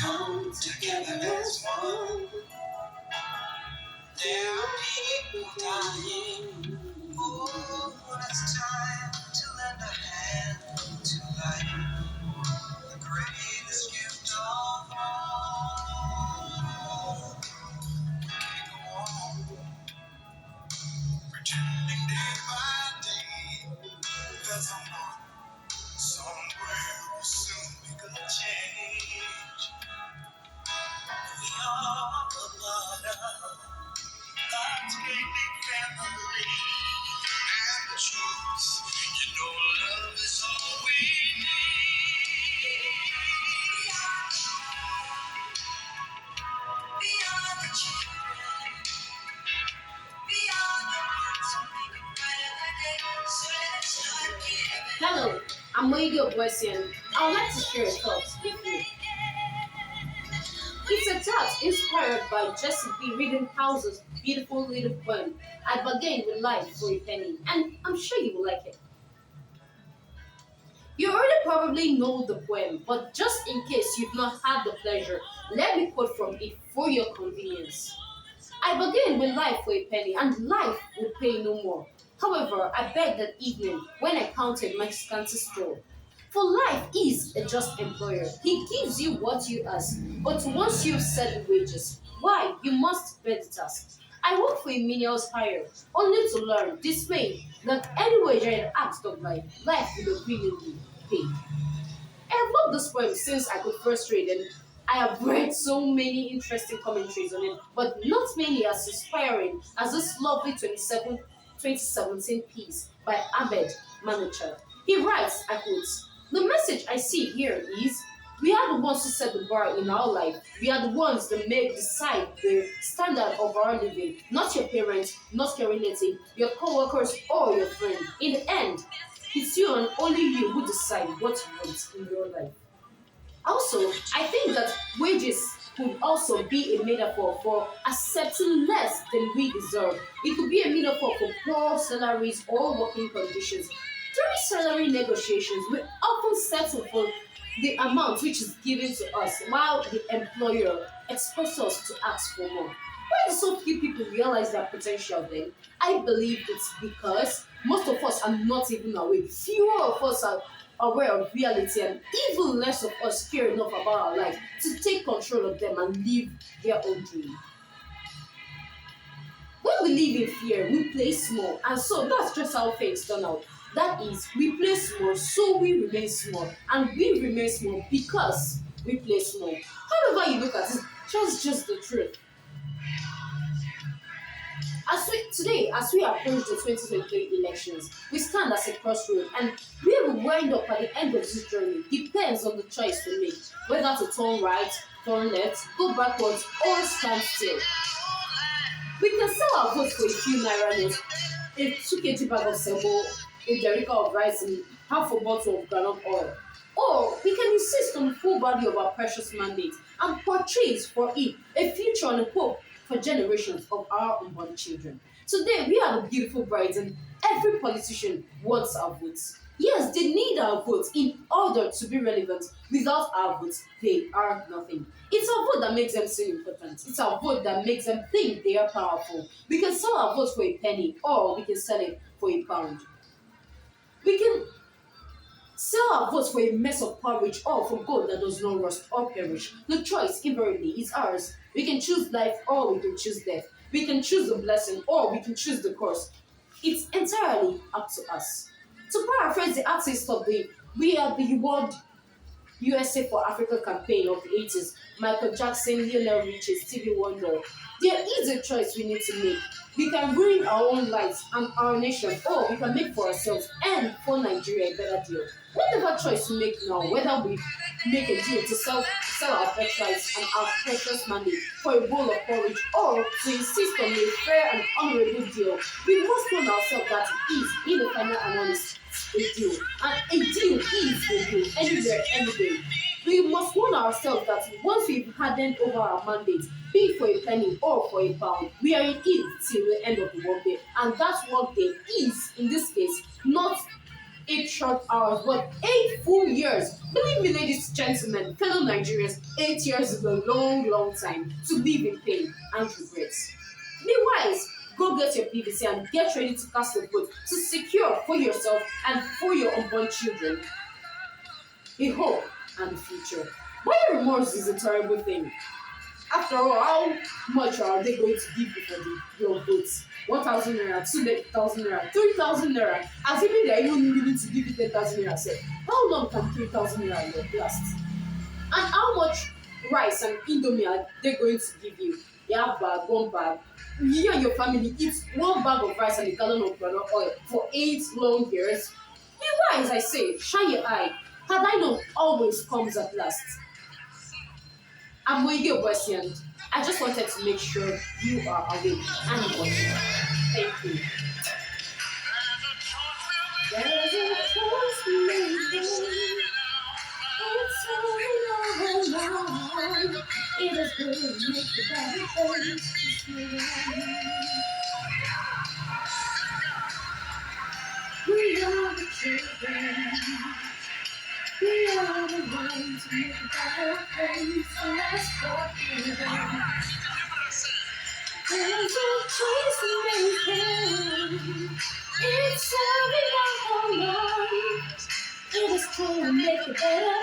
come together as one. There are people dying. Oh, it's time to lend a hand to life, the greatest gift of all. Go on, pretending day by day that somewhere will soon make a change. We are the blood of God's great big family. And the truth, love is all we need. We are the children. We are the ones who make a brighter day. So let's start giving. Hello, I'm Radio Boysian. I would like to share a thought with you. It's a thought inspired by Jesse B. reading House's beautiful little poem, I Bargained with Life for a Penny, and I'm sure you will like it. You already probably know the poem, but just in case you've not had the pleasure, let me quote from it for your convenience. I bargained with life for a penny, and life would pay no more. However, I begged that evening when I counted my scanty store. For life is a just employer. He gives you what you ask, but once you've set the wages, why, you must bear the task. I work for a menial's hire, only to learn, dismay, that any wage I had asked of life, life will willingly pay. I have loved this poem since I could first read it. I have read so many interesting commentaries on it, but not many as inspiring as this lovely 2017 piece by Abed Manacher. He writes, I quote, the message I see here is we are the ones who set the bar in our life. We are the ones that decide the standard of our living, not your parents, not your relative, your co-workers, or your friend. In the end, it's you and only you who decide what you want in your life. Also, I think that wages could also be a metaphor for accepting less than we deserve. It could be a metaphor for poor salaries or working conditions. During salary negotiations, we often settle for the amount which is given to us, while the employer expects us to ask for more. Why do so few people realize their potential then? I believe it's because most of us are not even aware. Fewer of us are aware of reality, and even less of us care enough about our life to take control of them and live their own dream. When we live in fear, we play small, and so that's just how things turn out. That is, we play small, so we remain small, and we remain small because we play small. However you look at it, just the truth. As we approach the 2023 elections, we stand as a crossroad, and where we wind up at the end of this journey depends on the choice we make, whether to turn right, turn left, go backwards, or stand still. We can sell our votes for a few naira notes, a 2 kg bag of sebo, a derica of rice, and half a bottle of groundnut oil. Or we can insist on the full value of our precious mandate and purchase for it a future and a hope for generations of our unborn children. Today, we are the beautiful brides, and every politician wants our votes. Yes, they need our votes in order to be relevant. Without our votes, they are nothing. It's our vote that makes them seem important. It's our vote that makes them think they are powerful. We can sell our votes for a penny, or we can sell it for a pound. We can sell our votes for a mess of porridge or for gold that does not rust or perish. The choice, invariably, is ours. We can choose life or we can choose death. We can choose the blessing or we can choose the curse. It's entirely up to us. To paraphrase the artist of the We Are the World USA for Africa campaign of the 80s, Michael Jackson, Lionel Richie, Stevie Wonder, there is a choice we need to make. We can ruin our own lives and our nation, or we can make for ourselves and for Nigeria a better deal. Whatever choice we make now, whether we make a deal to sell our birthrights and our precious money for a bowl of porridge, or to insist on a fair and honorable deal, we must warn ourselves that it is, in the final analysis, a deal. And a deal is a deal, anywhere, any day. We must warn ourselves that once we've hardened over our mandate, be it for a penny or for a pound, we are in it till the end of the workday. And that workday is, in this case, not 8 short hours, but 8 full years, Believe me, ladies, gentlemen, fellow Nigerians, 8 years is a long, long time to live in pain and regrets. Meanwhile, go get your PVC and get ready to cast a vote to secure for yourself and for your unborn children a hope and a future. Buying remorse is a terrible thing. After all, how much are they going to give you for your votes? 1,000 naira, 2,000 naira, 3,000 naira. Assuming they're even willing to give you 10,000 naira, say, how long can 3,000 naira last? And how much rice and indomie are they going to give you? You have bag, one bag. You and your family eat one bag of rice and a gallon of groundnut oil for 8 long years. Meanwhile, as I say, shine your eye. Had I known always comes at last. I'm Moige Obuasi, I just wanted to make sure you are awake and watching. Thank you. There's a choice we make. It's all in our mind. It is good to make the better choices. We are the children. We are the ones who make a better place. So let's go together. There's a choice to make. It's serving our whole life. It is true to make it better.